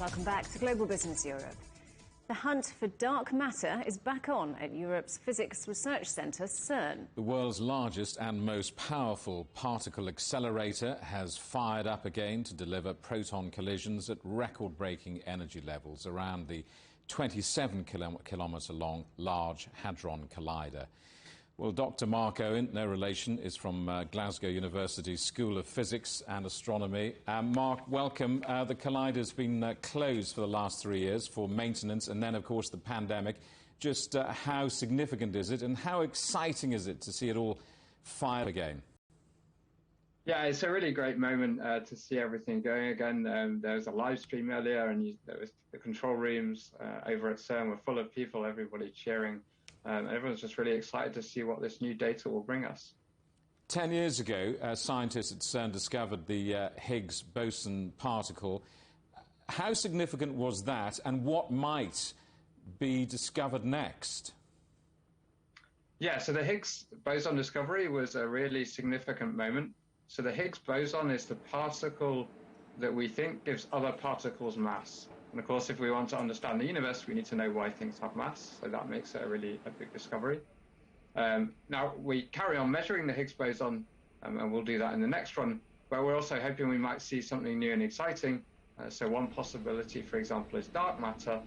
Welcome back to Global Business Europe. The hunt for dark matter is back on at Europe's physics research centre, CERN. The world's largest and most powerful particle accelerator has fired up again to deliver proton collisions at record-breaking energy levels around the 27-kilometre-long Large Hadron Collider. Well, Dr. Mark Owen, no relation, is from Glasgow University School of Physics and Astronomy. Mark, welcome. The collider's been closed for the last 3 years for maintenance and then, of course, the pandemic. Just how significant is it and how exciting is it to see it all fire again? Yeah, it's a really great moment to see everything going again. There was a live stream earlier and there was the control rooms over at CERN were full of people, everybody cheering. Everyone's just really excited to see what this new data will bring us. 10 years ago, scientists at CERN discovered the Higgs boson particle. How significant was that, and what might be discovered next? Yeah, so the Higgs boson discovery was a really significant moment. So the Higgs boson is the particle that we think gives other particles mass. And of course, if we want to understand the universe, we need to know why things have mass. So that makes it a big discovery. Now, we carry on measuring the Higgs boson, and we'll do that in the next one. But we're also hoping we might see something new and exciting. So one possibility, for example, is dark matter.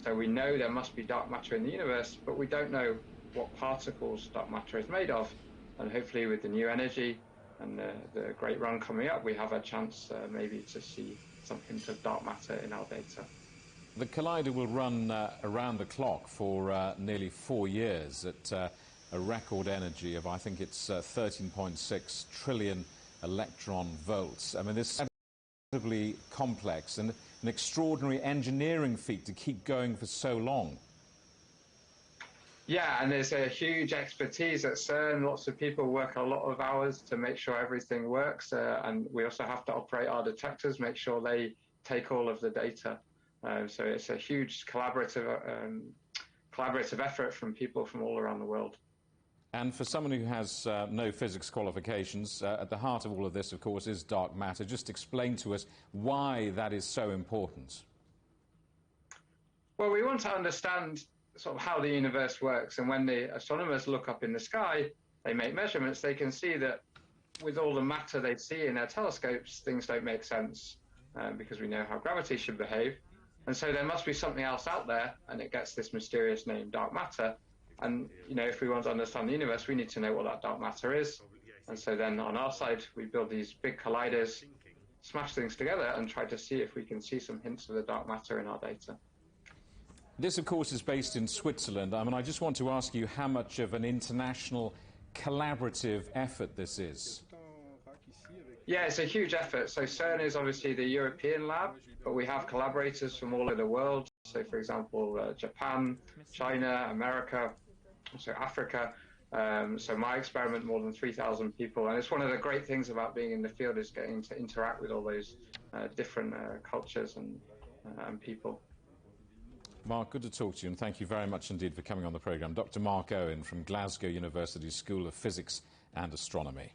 So we know there must be dark matter in the universe, but we don't know what particles dark matter is made of. And hopefully with the new energy and the great run coming up, we have a chance maybe to see some hint of dark matter in our data. The collider will run around the clock for nearly 4 years at a record energy of, I think it's 13.6 trillion electron volts. I mean, this is incredibly complex and an extraordinary engineering feat to keep going for so long. Yeah, and there's a huge expertise at CERN. Lots of people work a lot of hours to make sure everything works. And we also have to operate our detectors, make sure they take all of the data. So it's a huge collaborative effort from people from all around the world. And for someone who has no physics qualifications, at the heart of all of this, of course, is dark matter. Just explain to us why that is so important. Well, we want to understand sort of how the universe works, and when the astronomers look up in the sky, they make measurements, they can see that with all the matter they see in their telescopes, things don't make sense because we know how gravity should behave. And so there must be something else out there, and it gets this mysterious name, dark matter. And, you know, if we want to understand the universe, we need to know what that dark matter is. And so then on our side, we build these big colliders, smash things together, and try to see if we can see some hints of the dark matter in our data. This, of course, is based in Switzerland. I mean, I just want to ask you how much of an international collaborative effort this is. Yeah, it's a huge effort. So CERN is obviously the European lab, but we have collaborators from all over the world. So, for example, Japan, China, America, also Africa. So my experiment, more than 3,000 people. And it's one of the great things about being in the field is getting to interact with all those different cultures and people. Mark, good to talk to you, and thank you very much indeed for coming on the programme. Dr. Mark Owen from Glasgow University School of Physics and Astronomy.